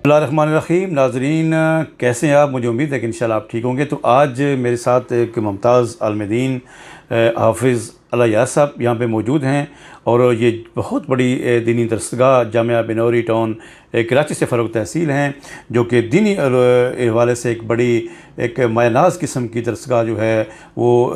بسم اللہ الرحمن الرحیم. ناظرین کیسے ہیں آپ؟ مجھے امید ہے کہ انشاءاللہ آپ ٹھیک ہوں گے. تو آج میرے ساتھ ایک ممتاز عالم دین حافظ اللہ یار صاحب یہاں پہ موجود ہیں، اور یہ بہت بڑی دینی درسگاہ جامعہ بنوری ٹاؤن کراچی سے فروغ تحصیل ہیں، جو کہ دینی حوالے سے ایک بڑی ایک مایہ ناز قسم کی درسگاہ جو ہے وہ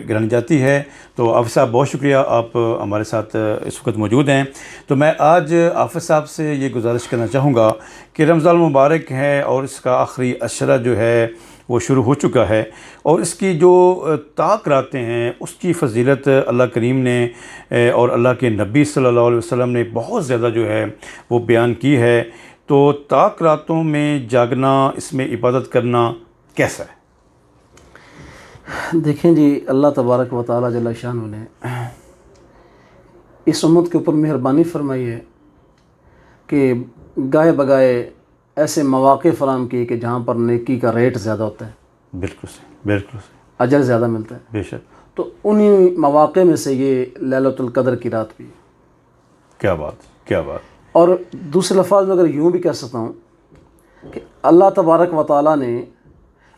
گرانی جاتی ہے. تو حافظ صاحب بہت شکریہ، آپ ہمارے ساتھ اس وقت موجود ہیں. تو میں آج حافظ صاحب سے یہ گزارش کرنا چاہوں گا کہ رمضان المبارک ہے اور اس کا آخری عشرہ جو ہے وہ شروع ہو چکا ہے، اور اس کی جو طاق راتیں ہیں اس کی فضیلت اللہ کریم نے اور اللہ کے نبی صلی اللہ علیہ وسلم نے بہت زیادہ جو ہے وہ بیان کی ہے. تو طاق راتوں میں جاگنا، اس میں عبادت کرنا کیسا ہے؟ دیکھیں جی، اللہ تبارک و تعالیٰ جل شانہ نے اس امت کے اوپر مہربانی فرمائی ہے کہ گاہے بگائے ایسے مواقع فراہم کیے کہ جہاں پر نیکی کا ریٹ زیادہ ہوتا ہے، بالکل صحیح، بالکل صحیح، اجر زیادہ ملتا ہے. بے شک. تو انہی مواقع میں سے یہ لیلۃ القدر کی رات بھی ہے. کیا بات، کیا بات. اور دوسرے لفظ میں اگر یوں بھی کہہ سکتا ہوں کہ اللہ تبارک و تعالیٰ نے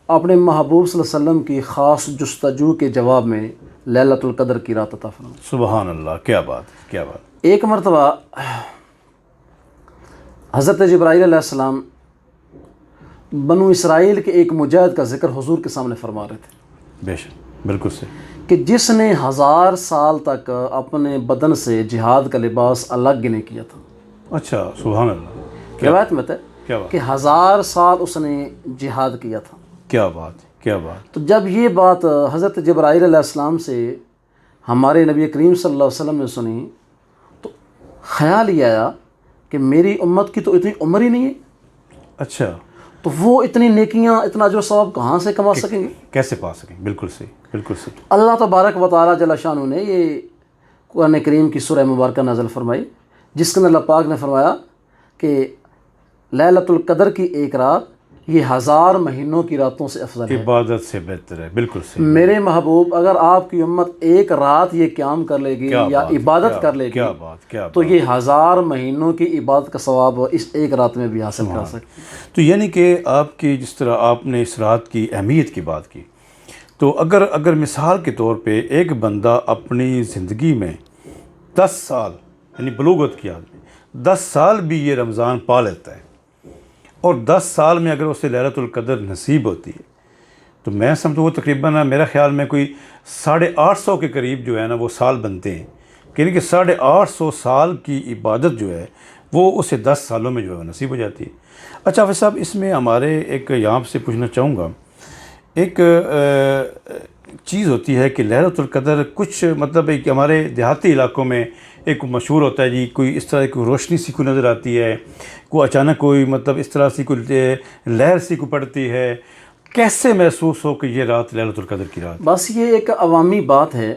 اپنے محبوب صلی اللہ علیہ وسلم کی خاص جستجو کے جواب میں لیلۃ القدر کی رات عطا فرمائی. سبحان اللہ، کیا بات، کیا بات. ایک مرتبہ حضرت جبرائیل علیہ السلام بنو اسرائیل کے ایک مجاہد کا ذکر حضور کے سامنے فرما رہے تھے. بے شک، بالکل صحیح. کہ جس نے 1000 سال تک اپنے بدن سے جہاد کا لباس الگ نہیں کیا تھا. اچھا، سبحان اللہ. روایت میں ہے کیا بات، کہ 1000 سال اس نے جہاد کیا تھا. کیا بات، کیا بات. تو جب یہ بات حضرت جبرائیل علیہ السلام سے ہمارے نبی کریم صلی اللہ علیہ وسلم نے سنی تو خیال یہ آیا کہ میری امت کی تو اتنی عمر ہی نہیں ہے، اچھا، تو وہ اتنی نیکیاں، اتنا جو ثواب کہاں سے کما سکیں گے، کیسے پا سکیں. بالکل صحیح، بالکل صحیح. اللہ تبارک و تعالیٰ جل شانہ نے یہ قرآن کریم کی سورہ مبارکہ نازل فرمائی، جس کے اندر اللہ پاک نے فرمایا کہ لیلۃ القدر کی ایک رات یہ 1000 مہینوں کی راتوں سے افضل ہے. عبادت سے بہتر ہے. بالکل صحیح. میرے محبوب، اگر آپ کی امت ایک رات یہ قیام کر لے گی یا عبادت کر لے گی کیا بات، کیا تو بات. یہ 1000 مہینوں کی عبادت کا ثواب اس ایک رات میں بھی حاصل کر سکتے. تو یعنی کہ آپ کی جس طرح آپ نے اس رات کی اہمیت کی بات کی، تو اگر مثال کے طور پہ ایک بندہ اپنی زندگی میں 10 سال یعنی بلوغت کی حال میں 10 سال بھی یہ رمضان پا لیتا ہے، اور 10 سال میں اگر اسے لیلۃ القدر نصیب ہوتی ہے، تو میں سمجھوں وہ تقریباً میرا خیال میں کوئی 850 کے قریب جو ہے نا وہ سال بنتے ہیں. یعنی کہ 850 سال کی عبادت جو ہے وہ اسے 10 سالوں میں جو ہے نصیب ہو جاتی ہے. اچھا حافظ صاحب، اس میں ہمارے ایک یہاں سے پوچھنا چاہوں گا، ایک چیز ہوتی ہے کہ لیلۃ القدر کچھ مطلب ایک ہمارے دیہاتی علاقوں میں ایک مشہور ہوتا ہے جی، کوئی اس طرح کی کوئی روشنی سی کو نظر آتی ہے، کوئی اچانک کوئی مطلب اس طرح سی کوئی لہر سی کو پڑتی ہے. کیسے محسوس ہو کہ یہ رات لیلۃ القدر کی رات؟ بس یہ ایک عوامی بات ہے،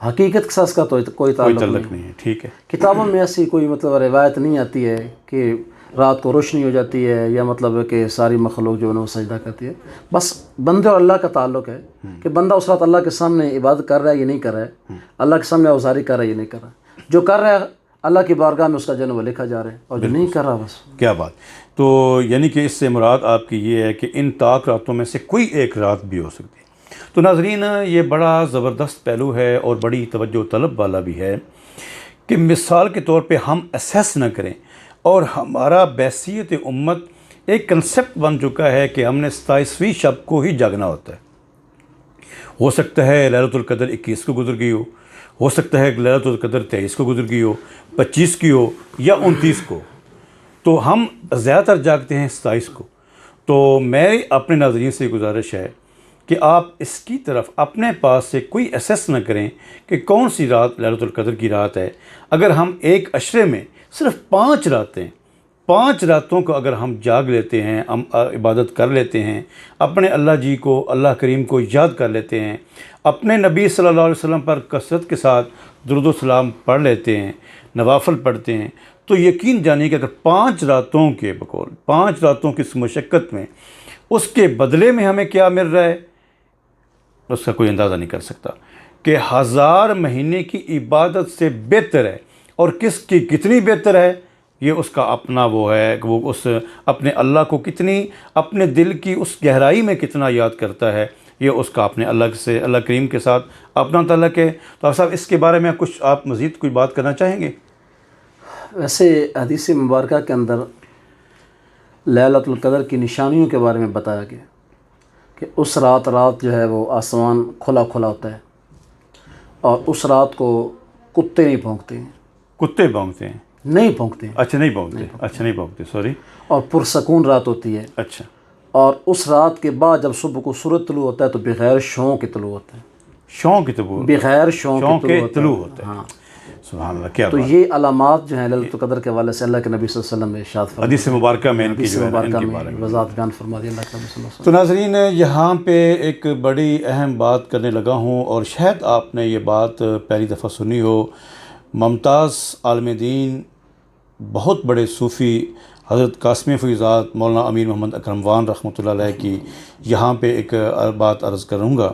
حقیقت کے ساتھ اس کا تو کوئی تعلق نہیں ہے. ٹھیک ہے. کتابوں میں ایسی کوئی مطلب روایت نہیں آتی ہے کہ رات کو روشنی ہو جاتی ہے یا مطلب کہ ساری مخلوق جو ہے وہ سجدہ کرتی ہے. بس بندے اور اللہ کا تعلق ہے کہ بندہ اس رات اللہ کے سامنے عبادت کر رہا ہے یا نہیں کر رہا ہے، اللہ کے سامنے اوزاری کر رہا ہے یا نہیں کر رہا ہے. جو کر رہا ہے اللہ کی بارگاہ میں اس کا جو ہے وہ لکھا جا رہا ہے، اور جو نہیں کر رہا بس. کیا بات. تو یعنی کہ اس سے مراد آپ کی یہ ہے کہ ان طاق راتوں میں سے کوئی ایک رات بھی ہو سکتی ہے. تو ناظرین، یہ بڑا زبردست پہلو ہے اور بڑی توجہ طلب والا بھی ہے کہ مثال کے طور پہ ہم اسیس نہ کریں، اور ہمارا بحیثیت امت ایک کنسیپٹ بن چکا ہے کہ ہم نے 27ویں شب کو ہی جاگنا ہوتا ہے. ہو سکتا ہے لیلۃ القدر 21 کو گزر گئی ہو سکتا ہے لیلۃ القدر 23 کو گزر گئی ہو، 25 کی ہو یا 29 کو، تو ہم زیادہ تر جاگتے ہیں 27 کو. تو میری اپنے ناظرین سے گزارش ہے کہ آپ اس کی طرف اپنے پاس سے کوئی اسیس نہ کریں کہ کون سی رات لیلۃ القدر کی رات ہے. اگر ہم ایک عشرے میں صرف 5 راتوں کو اگر ہم جاگ لیتے ہیں، ہم عبادت کر لیتے ہیں، اپنے اللہ جی کو، اللہ کریم کو یاد کر لیتے ہیں، اپنے نبی صلی اللہ علیہ وسلم پر کثرت کے ساتھ درود و سلام پڑھ لیتے ہیں، نوافل پڑھتے ہیں، تو یقین جانیے کہ اگر 5 راتوں کے بقول 5 راتوں کی اس مشقت میں اس کے بدلے میں ہمیں کیا مل رہا ہے، اس کا کوئی اندازہ نہیں کر سکتا کہ 1000 مہینے کی عبادت سے بہتر ہے. اور کس کی کتنی بہتر ہے یہ اس کا اپنا وہ ہے کہ وہ اس اپنے اللہ کو کتنی اپنے دل کی اس گہرائی میں کتنا یاد کرتا ہے، یہ اس کا اپنے اللہ سے، اللہ کریم کے ساتھ اپنا تعلق ہے۔ تو آپ صاحب اس کے بارے میں کچھ آپ مزید کوئی بات کرنا چاہیں گے؟ ویسے حدیث مبارکہ کے اندر لیلۃ القدر کی نشانیوں کے بارے میں بتایا گیا کہ اس رات جو ہے وہ آسمان کھلا کھلا ہوتا ہے، اور اس رات کو کتے نہیں بھونکتے ہیں، کتے بھونکتے ہیں؟ نہیں بھونکتے ہیں، اچھا نہیں بھونکتے، اچھا نہیں بھونکتے، سوری۔ اور پرسکون رات ہوتی ہے، اچھا، اور اس رات کے بعد جب صبح کو سورج طلوع ہوتا ہے تو بغیر شعوں کے طلوع ہوتا ہے، شوق طلوع، بغیر شعوں شوق کے کے طلوع طلوع ہوتا ہوتا ہے۔ ہے۔ ہاں، سبحان اللہ، کیا تو بات! یہ علامات جو ہیں لیلۃ القدر کے حوالے سے اللہ کے نبی صلی اللہ علیہ وسلم نے ارشاد فرمایا، حدیث مبارکہ میں ان کی حدیث جو ہے نا، ان مبارکہ کے میں بارے میں وضاحت بیان فرما دی اللہ کے نبی صلی اللہ علیہ تو وسلم۔ ناظرین، یہاں پہ ایک بڑی اہم بات کرنے لگا ہوں، اور شاید آپ نے یہ بات پہلی دفعہ سنی ہو۔ ممتاز عالم دین، بہت بڑے صوفی حضرت قاسم فیضات مولانا امیر محمد اکرم وان رحمۃ اللہ علیہ کی یہاں پہ ایک بات عرض کروں گا۔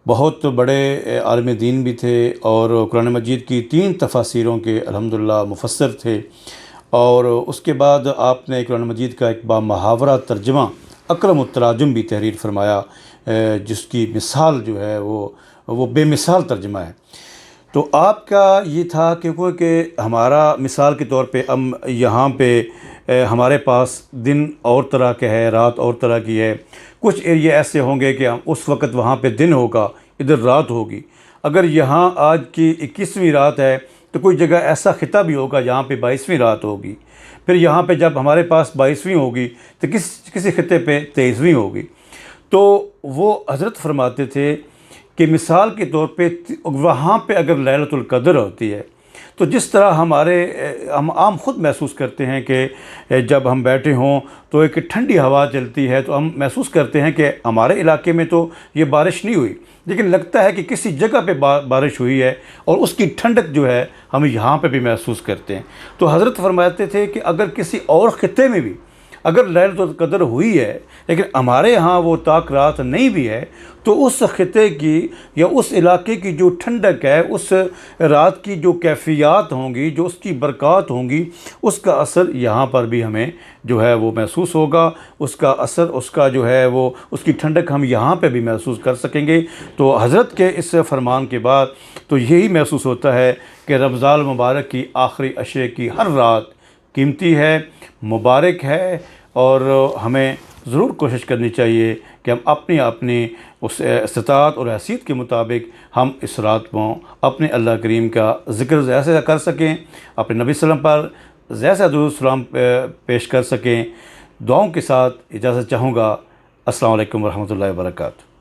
بہت بڑے عالم دین بھی تھے، اور قرآن مجید کی 3 تفاسیروں کے الحمدللہ مفسر تھے، اور اس کے بعد آپ نے قرآن مجید کا ایک بامحاورہ ترجمہ اکرم التراجم بھی تحریر فرمایا، جس کی مثال جو ہے وہ بے مثال ترجمہ ہے۔ تو آپ کا یہ تھا کہ ہمارا مثال کے طور پہ ہم یہاں پہ ہمارے پاس دن اور طرح کے ہے، رات اور طرح کی ہے۔ کچھ ایریے ایسے ہوں گے کہ اس وقت وہاں پہ دن ہوگا، ادھر رات ہوگی۔ اگر یہاں آج کی 21ویں رات ہے تو کوئی جگہ ایسا خطہ بھی ہوگا جہاں پہ 22ویں رات ہوگی، پھر یہاں پہ جب ہمارے پاس 22ویں ہوگی تو کسی خطے پہ 23ویں ہوگی۔ تو وہ حضرت فرماتے تھے کہ مثال کے طور پہ وہاں پہ اگر لیلۃ القدر ہوتی ہے تو جس طرح ہم عام خود محسوس کرتے ہیں کہ جب ہم بیٹھے ہوں تو ایک ٹھنڈی ہوا چلتی ہے تو ہم محسوس کرتے ہیں کہ ہمارے علاقے میں تو یہ بارش نہیں ہوئی، لیکن لگتا ہے کہ کسی جگہ پہ بارش ہوئی ہے، اور اس کی ٹھنڈک جو ہے ہم یہاں پہ بھی محسوس کرتے ہیں۔ تو حضرت فرماتے تھے کہ اگر کسی اور خطے میں بھی اگر لیلۃ القدر ہوئی ہے لیکن ہمارے ہاں وہ طاق رات نہیں بھی ہے، تو اس خطے کی یا اس علاقے کی جو ٹھنڈک ہے، اس رات کی جو کیفیات ہوں گی، جو اس کی برکات ہوں گی، اس کا اثر یہاں پر بھی ہمیں جو ہے وہ محسوس ہوگا۔ اس کا اثر، اس کا جو ہے وہ اس کی ٹھنڈک ہم یہاں پہ بھی محسوس کر سکیں گے۔ تو حضرت کے اس فرمان کے بعد تو یہی محسوس ہوتا ہے کہ رمضان المبارک کی آخری عشرے کی ہر رات قیمتی ہے، مبارک ہے، اور ہمیں ضرور کوشش کرنی چاہیے کہ ہم اپنی اس استطاعت اور حیثیت کے مطابق ہم اس رات کو اپنے اللہ کریم کا ذکر زیادہ سے زیادہ کر سکیں، اپنے نبی صلی اللہ علیہ وسلم پر زیادہ سے درود سلام پیش کر سکیں۔ دعاؤں کے ساتھ اجازت چاہوں گا۔ السلام علیکم ورحمۃ اللہ وبرکاتہ۔